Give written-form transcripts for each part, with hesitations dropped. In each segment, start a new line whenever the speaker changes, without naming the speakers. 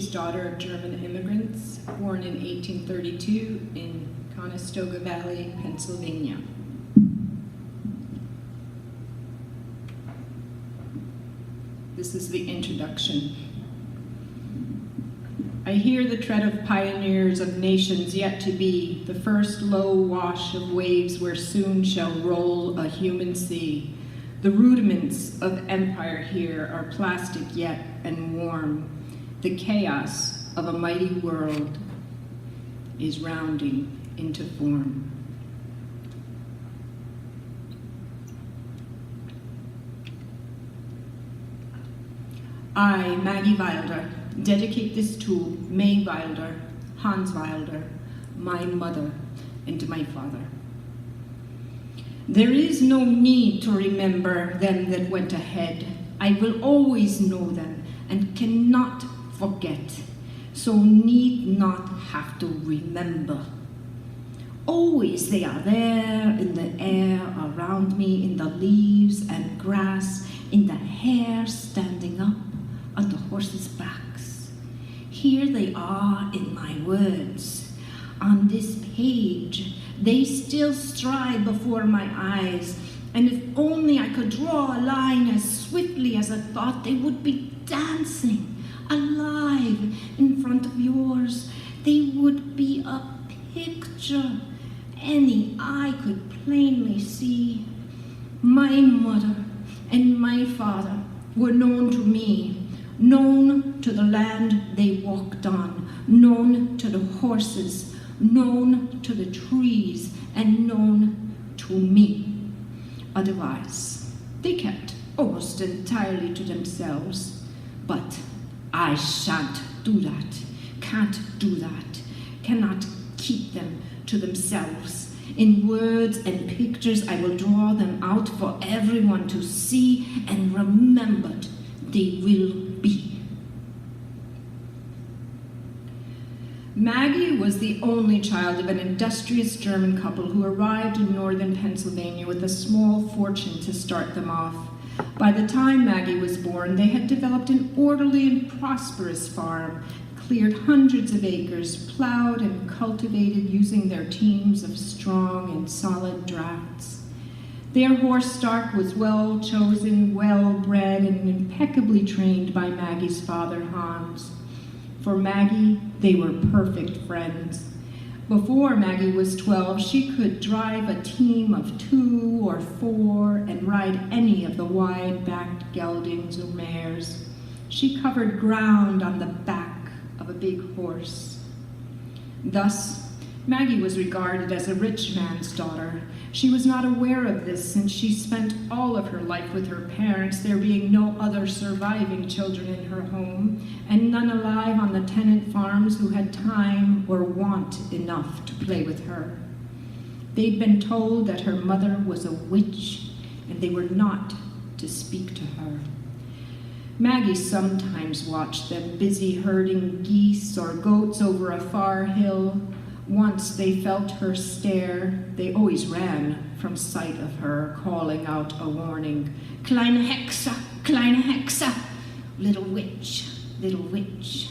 Daughter of German immigrants, born in 1832 in Conestoga Valley, Pennsylvania. This is the introduction. I hear the tread of pioneers of nations yet to be, the first low wash of waves where soon shall roll a human sea. The rudiments of empire here are plastic yet and warm. The chaos of a mighty world is rounding into form. I, Maggie Wilder, dedicate this to May Wilder, Hans Wilder, my mother, and my father. There is no need to remember them that went ahead. I will always know them and cannot forget, so need not have to remember. Always they are there in the air around me, in the leaves and grass, in the hair standing up on the horses' backs. Here they are in my words. On this page, they still stride before my eyes, and if only I could draw a line as swiftly as a thought, they would be dancing, alive in front of yours. They would be a picture any eye could plainly see. My mother and my father were known to me, known to the land they walked on, known to the horses, known to the trees, and known to me. Otherwise, they kept almost entirely to themselves. But I shan't do that, can't do that, cannot keep them to themselves. In words and pictures, I will draw them out for everyone to see, and remembered they will be. Maggie was the only child of an industrious German couple who arrived in northern Pennsylvania with a small fortune to start them off. By the time Maggie was born, they had developed an orderly and prosperous farm, cleared hundreds of acres, plowed and cultivated using their teams of strong and solid drafts. Their horse stock was well chosen, well bred, and impeccably trained by Maggie's father, Hans. For Maggie, they were perfect friends. Before Maggie was 12, she could drive a team of 2 or 4 and ride any of the wide-backed geldings or mares. She covered ground on the back of a big horse. Thus, Maggie was regarded as a rich man's daughter. She was not aware of this since she spent all of her life with her parents, there being no other surviving children in her home, and none alive on the tenant farms who had time or want enough to play with her. They'd been told that her mother was a witch, and they were not to speak to her. Maggie sometimes watched them busy herding geese or goats over a far hill. Once they felt her stare, they always ran from sight of her, calling out a warning, "Kleine Hexe, kleine Hexe, little witch, little witch."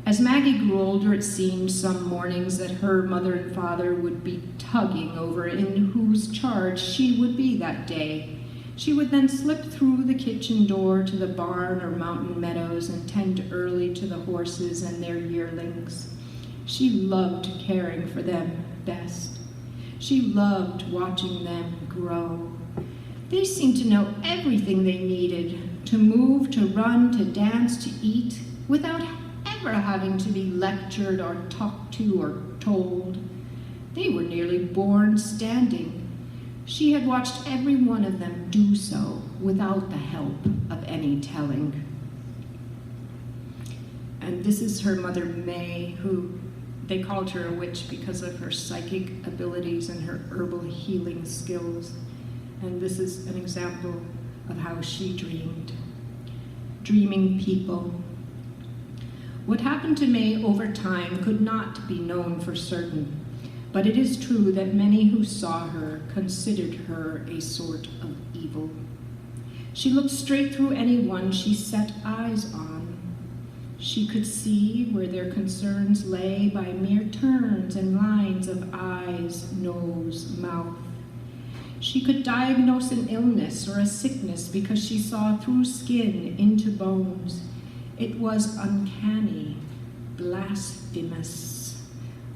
As Maggie grew older, it seemed some mornings that her mother and father would be tugging over in whose charge she would be that day. She would then slip through the kitchen door to the barn or mountain meadows and tend early to the horses and their yearlings. She loved caring for them best. She loved watching them grow. They seemed to know everything they needed, to move, to run, to dance, to eat, without ever having to be lectured or talked to or told. They were nearly born standing. She had watched every one of them do so without the help of any telling. And this is her mother, May, who they called her a witch because of her psychic abilities and her herbal healing skills. And this is an example of how she dreamed. Dreaming people. What happened to May over time could not be known for certain, but it is true that many who saw her considered her a sort of evil. She looked straight through anyone she set eyes on. She could see where their concerns lay by mere turns and lines of eyes, nose, mouth. She could diagnose an illness or a sickness because she saw through skin into bones. It was uncanny, blasphemous,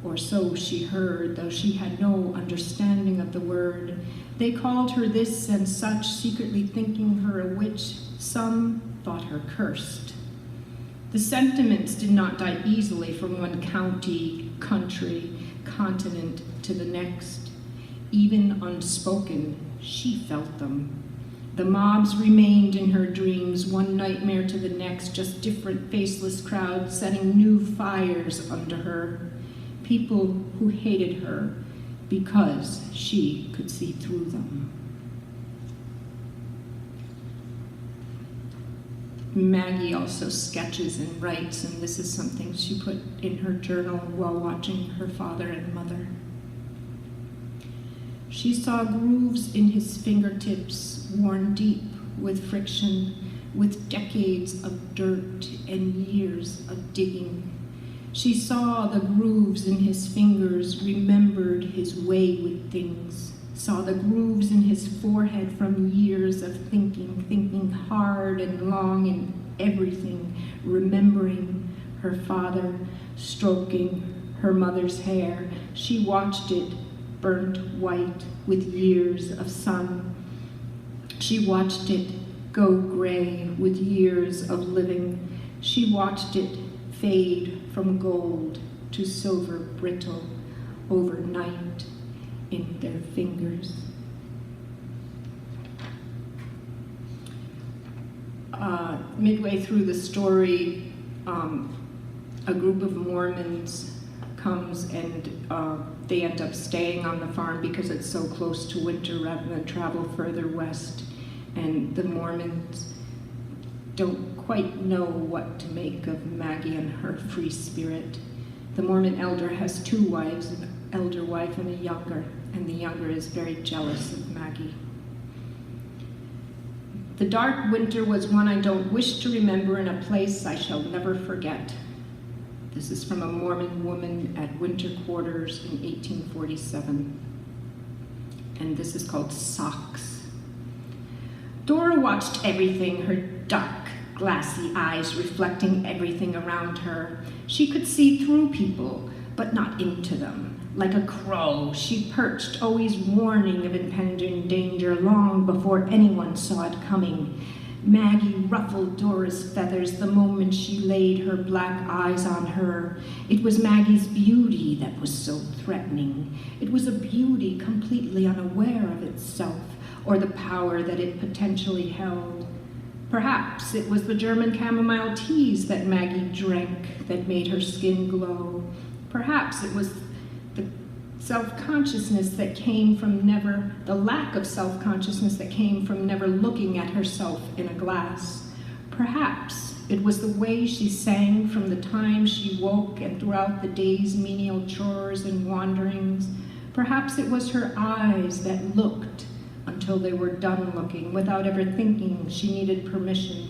or so she heard, though she had no understanding of the word. They called her this and such, secretly thinking her a witch. Some thought her cursed. The sentiments did not die easily from one county, country, continent to the next. Even unspoken, she felt them. The mobs remained in her dreams, one nightmare to the next, just different faceless crowds setting new fires under her. People who hated her because she could see through them. Maggie also sketches and writes, and this is something she put in her journal while watching her father and mother. She saw grooves in his fingertips, worn deep with friction, with decades of dirt and years of digging. She saw the grooves in his fingers, remembered his way with things, saw the grooves in his forehead from years of thinking hard and long in everything, remembering her father, stroking her mother's hair. She watched it burnt white with years of sun. She watched it go gray with years of living. She watched it fade from gold to silver brittle overnight in their fingers. Midway through the story, a group of Mormons comes and they end up staying on the farm because it's so close to winter rather than travel further west. And the Mormons don't quite know what to make of Maggie and her free spirit. The Mormon elder has two wives, an elder wife and a younger is very jealous of Maggie. The dark winter was one I don't wish to remember in a place I shall never forget. This is from a Mormon woman at winter quarters in 1847. And this is called Socks. Dora watched everything, her dark, glassy eyes reflecting everything around her. She could see through people, but not into them. Like a crow, she perched, always warning of impending danger long before anyone saw it coming. Maggie ruffled Dora's feathers the moment she laid her black eyes on her. It was Maggie's beauty that was so threatening. It was a beauty completely unaware of itself or the power that it potentially held. Perhaps it was the German chamomile teas that Maggie drank that made her skin glow. Perhaps it was the self-consciousness that came from the lack of self-consciousness that came from never looking at herself in a glass. Perhaps it was the way she sang from the time she woke and throughout the day's menial chores and wanderings. Perhaps it was her eyes that looked until they were done looking without ever thinking she needed permission.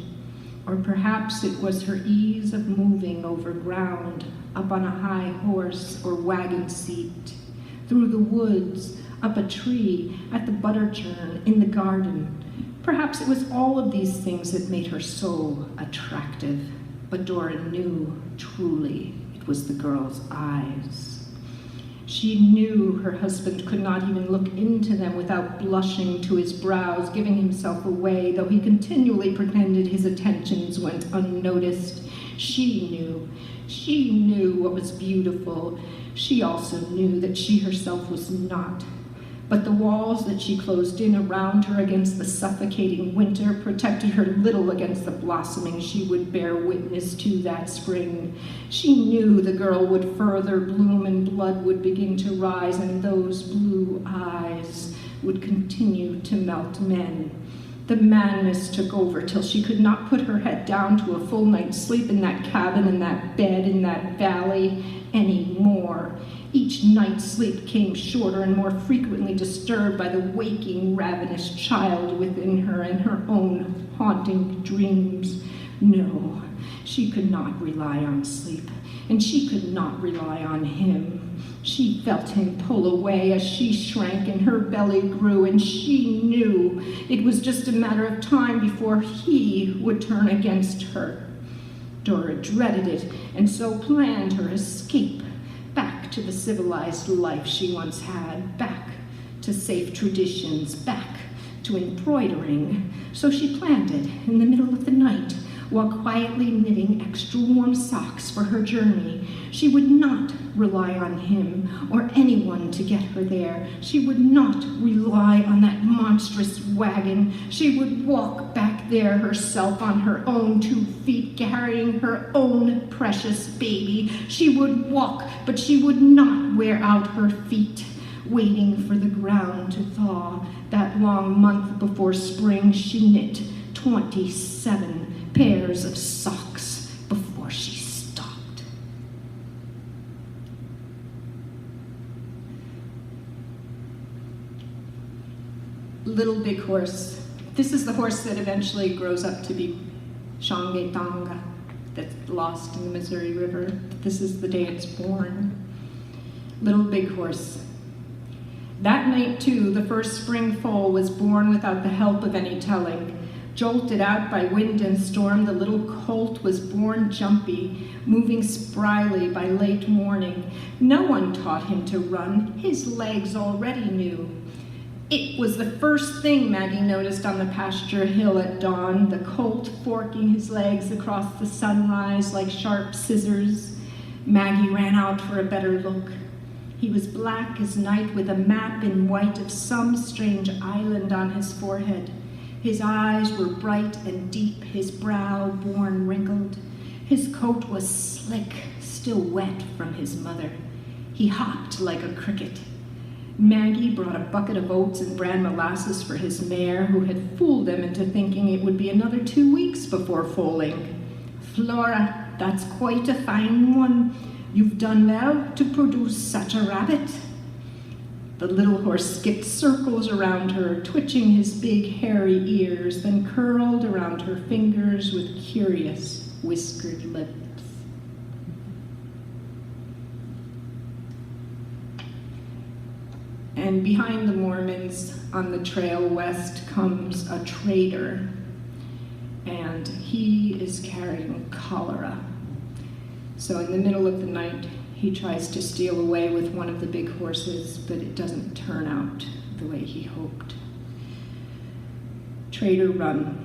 Or perhaps it was her ease of moving over ground, up on a high horse or wagon seat, through the woods, up a tree, at the butter churn, in the garden. Perhaps it was all of these things that made her so attractive. But Dora knew, truly, it was the girl's eyes. She knew her husband could not even look into them without blushing to his brows, giving himself away, though he continually pretended his attentions went unnoticed. She knew what was beautiful. She also knew that she herself was not. But the walls that she closed in around her against the suffocating winter protected her little against the blossoming she would bear witness to that spring. She knew the girl would further bloom and blood would begin to rise, and those blue eyes would continue to melt men. The madness took over till she could not put her head down to a full night's sleep in that cabin, in that bed, in that valley anymore. Each night's sleep came shorter and more frequently disturbed by the waking, ravenous child within her and her own haunting dreams. No, She could not rely on sleep, and she could not rely on him. She felt him pull away as she shrank and her belly grew, and she knew it was just a matter of time before he would turn against her. Dora dreaded it, and so planned her escape, back to the civilized life she once had, back to safe traditions, back to embroidering. So she planned it in the middle of the night, while quietly knitting extra warm socks for her journey. She would not rely on him or anyone to get her there. She would not rely on that monstrous wagon. She would walk back there herself on her own 2 feet, carrying her own precious baby. She would walk, but she would not wear out her feet, waiting for the ground to thaw. That long month before spring, she knit 27 pairs of socks before she stopped. Little Big Horse. This is the horse that eventually grows up to be Shangetanga, that's lost in the Missouri River. This is the day it's born. Little Big Horse. That night, too, the first spring foal was born without the help of any telling. Jolted out by wind and storm, the little colt was born jumpy, moving spryly by late morning. No one taught him to run. His legs already knew. It was the first thing Maggie noticed on the pasture hill at dawn, the colt forking his legs across the sunrise like sharp scissors. Maggie ran out for a better look. He was black as night with a map in white of some strange island on his forehead. His eyes were bright and deep, his brow worn wrinkled. His coat was slick, still wet from his mother. He hopped like a cricket. Maggie brought a bucket of oats and bran molasses for his mare, who had fooled him into thinking it would be another 2 weeks before foaling. "Flora, that's quite a fine one. You've done well to produce such a rabbit." The little horse skipped circles around her, twitching his big hairy ears, then curled around her fingers with curious whiskered lips. And behind the Mormons on the trail west comes a trader, and he is carrying cholera. So in the middle of the night, he tries to steal away with one of the big horses, but it doesn't turn out the way he hoped. Trader run.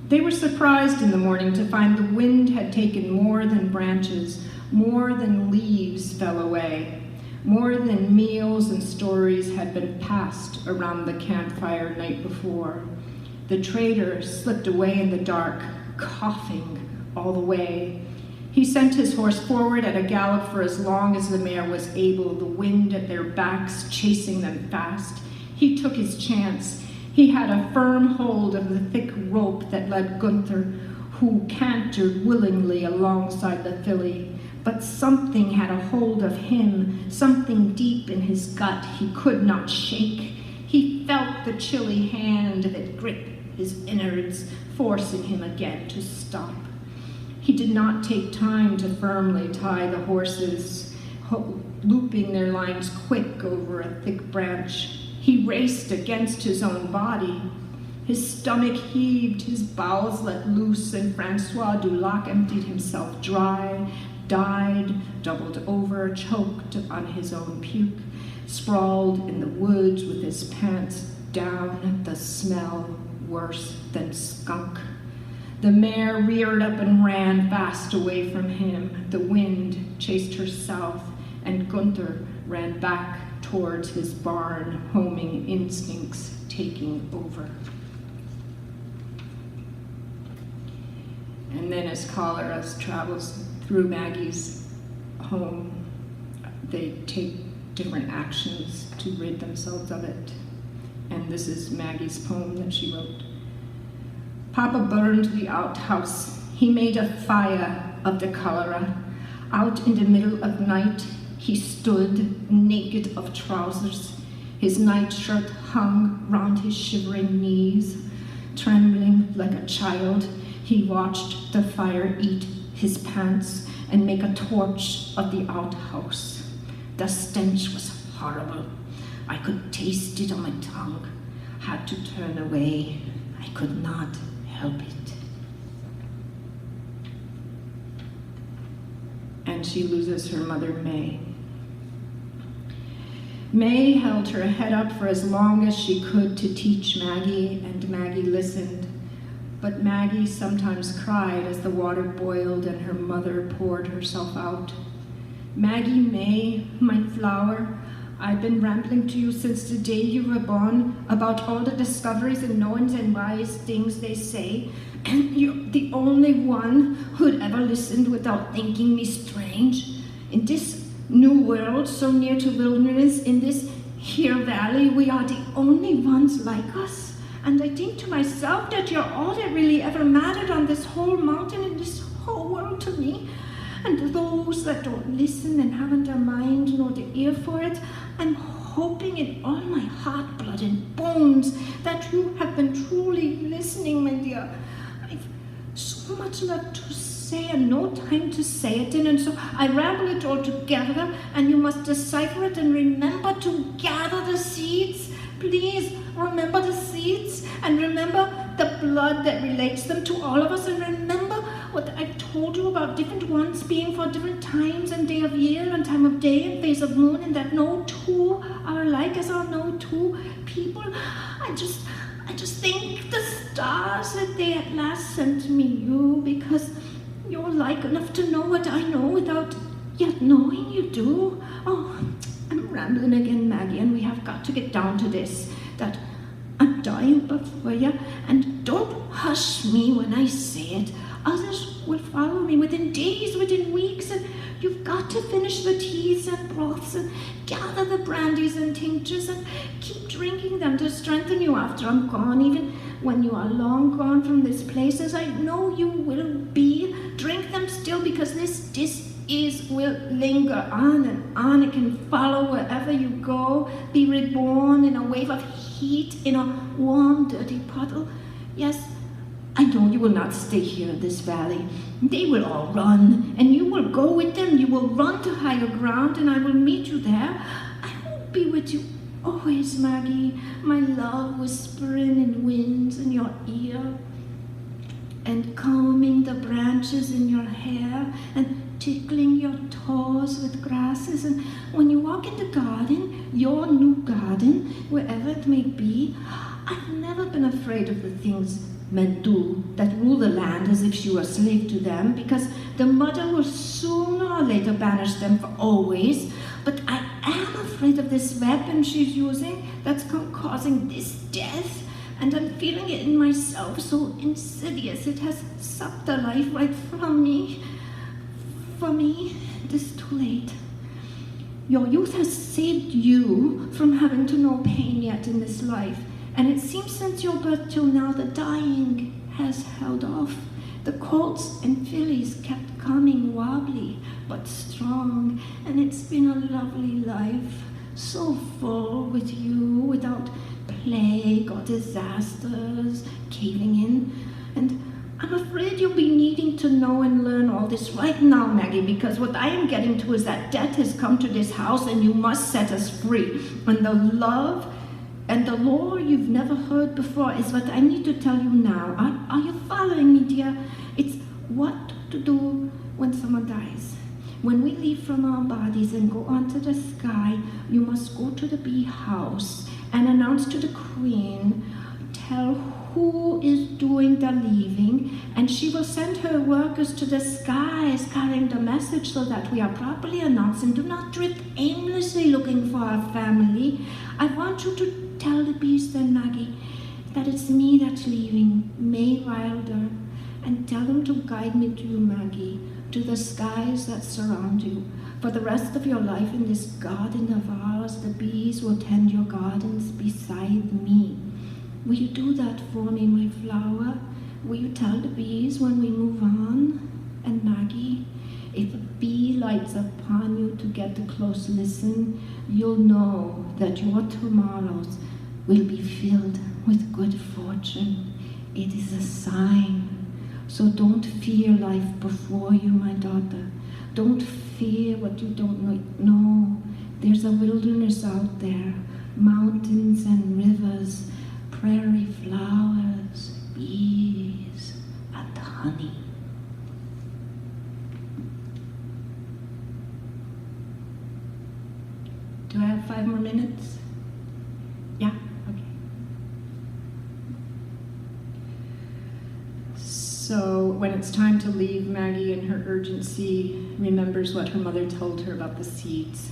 They were surprised in the morning to find the wind had taken more than branches, more than leaves fell away, more than meals and stories had been passed around the campfire night before. The trader slipped away in the dark, coughing all the way. He sent his horse forward at a gallop for as long as the mare was able, the wind at their backs chasing them fast. He took his chance. He had a firm hold of the thick rope that led Gunther, who cantered willingly alongside the filly. But something had a hold of him, something deep in his gut he could not shake. He felt the chilly hand that gripped his innards, forcing him again to stop. He did not take time to firmly tie the horses, looping their lines quick over a thick branch. He raced against his own body. His stomach heaved, his bowels let loose, and Francois Dulac emptied himself dry, died, doubled over, choked on his own puke, sprawled in the woods with his pants down, the smell worse than skunk. The mare reared up and ran fast away from him. The wind chased her south, and Gunther ran back towards his barn, homing instincts taking over. And then as cholera travels through Maggie's home, they take different actions to rid themselves of it. And this is Maggie's poem that she wrote. Papa burned the outhouse. He made a fire of the cholera. Out in the middle of night, he stood naked of trousers. His nightshirt hung round his shivering knees. Trembling like a child, He watched the fire eat his pants and make a torch of the outhouse. The stench was horrible. I could taste it on my tongue. Had to turn away. I could not help it. And she loses her mother, May. May held her head up for as long as she could to teach Maggie, and Maggie listened. But Maggie sometimes cried as the water boiled and her mother poured herself out. Maggie May, my flower, I've been rambling to you since the day you were born about all the discoveries and knowings and wise things they say, and you're the only one who'd ever listened without thinking me strange. In this new world, so near to wilderness, in this here valley, we are the only ones like us. And I think to myself that you're all that really ever mattered on this whole mountain and this whole world to me. And those that don't listen and haven't a mind nor the ear for it, I'm hoping in all my heart, blood, and bones that you have been truly listening, my dear. I've so much left to say and no time to say it in, and so I ramble it all together, and you must decipher it and remember to gather the seeds. Please remember the seeds, and remember the blood that relates them to all of us, and remember what I've told you about different ones being for different times and day of year and time of day and phase of moon, and that no two are alike as are no two people. I just thank the stars that they at last sent me you, because you're like enough to know what I know without yet knowing you do. Oh, I'm rambling again, Maggie, and we have got to get down to this, that I'm dying before you, and don't hush me when I say it. Others will follow me within days, within weeks, and you've got to finish the teas and broths and gather the brandies and tinctures and keep drinking them to strengthen you after I'm gone, even when you are long gone from this place, as I know you will be. Drink them still, because this disease will linger on and on. It can follow wherever you go, be reborn in a wave of heat, in a warm, dirty puddle. Yes, I know you will not stay here in this valley. They will all run, and you will go with them. You will run to higher ground, and I will meet you there. I will be with you always, Maggie, my love, whispering in winds in your ear, and combing the branches in your hair, and tickling your toes with grasses. And when you walk in the garden, your new garden, wherever it may be, I've never been afraid of the things men do that rule the land as if she were a slave to them, because the mother will sooner or later banish them for always. But I am afraid of this weapon she's using that's causing this death, and I'm feeling it in myself, so insidious. It has sucked the life right from me. For me, it is too late. Your youth has saved you from having to know pain yet in this life. And it seems since your birth till now, the dying has held off. The colts and fillies kept coming, wobbly but strong. And it's been a lovely life, so full with you, without plague or disasters caving in. And I'm afraid you'll be needing to know and learn all this right now, Maggie, because what I am getting to is that death has come to this house, and you must set us free. And the love and the lore you've never heard before is what I need to tell you now. Are you following me, dear? It's what to do when someone dies. When we leave from our bodies and go on to the sky, you must go to the bee house and announce to the queen, tell who is doing the leaving, and she will send her workers to the skies carrying the message so that we are properly announced and do not drift aimlessly looking for our family. I want you to tell the bees then, Maggie, that it's me that's leaving, May Wilder, and tell them to guide me to you, Maggie, to the skies that surround you. For the rest of your life in this garden of ours, the bees will tend your gardens beside me. Will you do that for me, my flower? Will you tell the bees when we move on? And Maggie, if a bee lights upon you to get a close listen, you'll know that your tomorrows will be filled with good fortune. It is a sign. So don't fear life before you, my daughter. Don't fear what you don't know. No, there's a wilderness out there, mountains and rivers, prairie flowers, bees, and honey. Do I have 5 more minutes? Yeah? Okay. So when it's time to leave, Maggie, in her urgency, remembers what her mother told her about the seeds.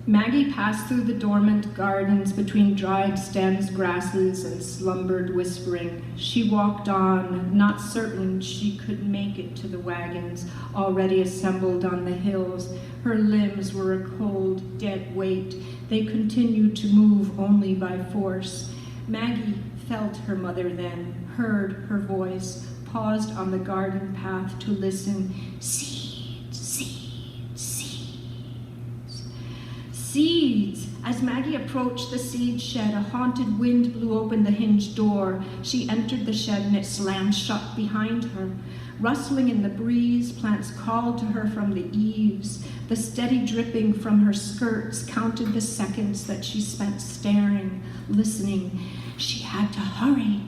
Maggie passed through the dormant gardens between dried stems, grasses, and slumbered whispering. She walked on, not certain she could make it to the wagons already assembled on the hills. Her limbs were a cold, dead weight. They continued to move only by force. Maggie felt her mother then, heard her voice, paused on the garden path to listen. Seeds, seeds, seeds. Seeds! As Maggie approached the seed shed, a haunted wind blew open the hinged door. She entered the shed and it slammed shut behind her. Rustling in the breeze, plants called to her from the eaves. The steady dripping from her skirts counted the seconds that she spent staring, listening. She had to hurry.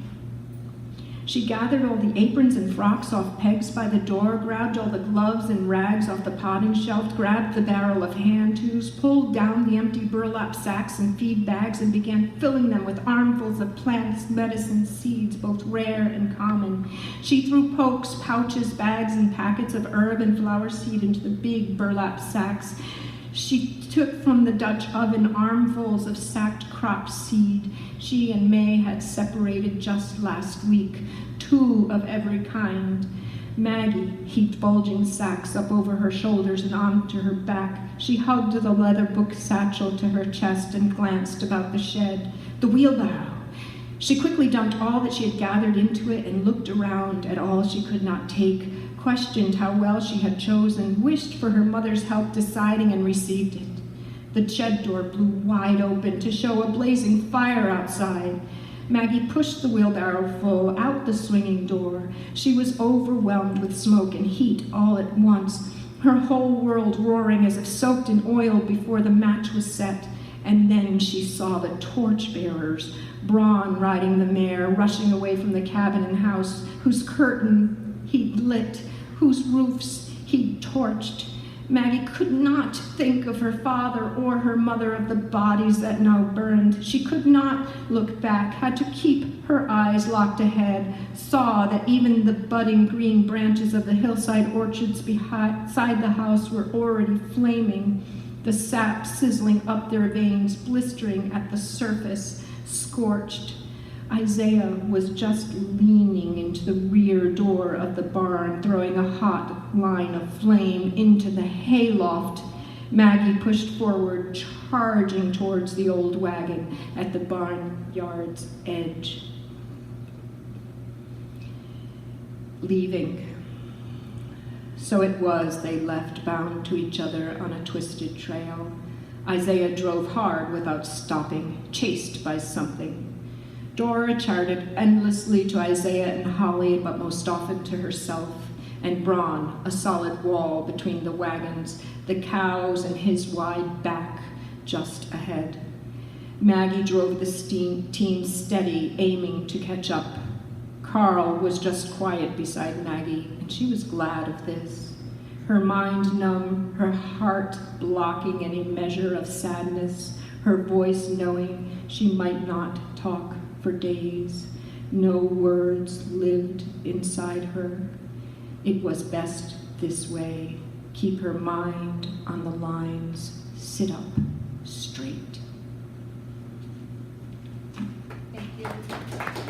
She gathered all the aprons and frocks off pegs by the door, grabbed all the gloves and rags off the potting shelf, grabbed the barrel of hand tools, pulled down the empty burlap sacks and feed bags, and began filling them with armfuls of plants, medicine, seeds, both rare and common. She threw pokes, pouches, bags, and packets of herb and flower seed into the big burlap sacks. She took from the Dutch oven armfuls of sacked crop seed. She and May had separated just last week, 2 of every kind. Maggie heaped bulging sacks up over her shoulders and onto her back. She hugged the leather book satchel to her chest and glanced about the shed. The wheelbarrow. She quickly dumped all that she had gathered into it and looked around at all she could not take, questioned how well she had chosen, wished for her mother's help deciding, and received it. The shed door blew wide open to show a blazing fire outside. Maggie pushed the wheelbarrow full out the swinging door. She was overwhelmed with smoke and heat all at once, her whole world roaring as if soaked in oil before the match was set. And then she saw the torchbearers, Braun riding the mare, rushing away from the cabin and house, whose curtain he'd lit, whose roofs he'd torched. Maggie could not think of her father or her mother, of the bodies that now burned. She could not look back, had to keep her eyes locked ahead, saw that even the budding green branches of the hillside orchards beside the house were already flaming, the sap sizzling up their veins, blistering at the surface, scorched. Isaiah was just leaning into the rear door of the barn, throwing a hot line of flame into the hayloft. Maggie pushed forward, charging towards the old wagon at the barnyard's edge. Leaving. So it was they left, bound to each other on a twisted trail. Isaiah drove hard without stopping, chased by something. Dora charted endlessly to Isaiah and Holly, but most often to herself, and Braun, a solid wall between the wagons, the cows and his wide back just ahead. Maggie drove the team steady, aiming to catch up. Carl was just quiet beside Maggie, and she was glad of this. Her mind numb, her heart blocking any measure of sadness, her voice knowing she might not talk for days. No words lived inside her. It was best this way. Keep her mind on the lines. Sit up.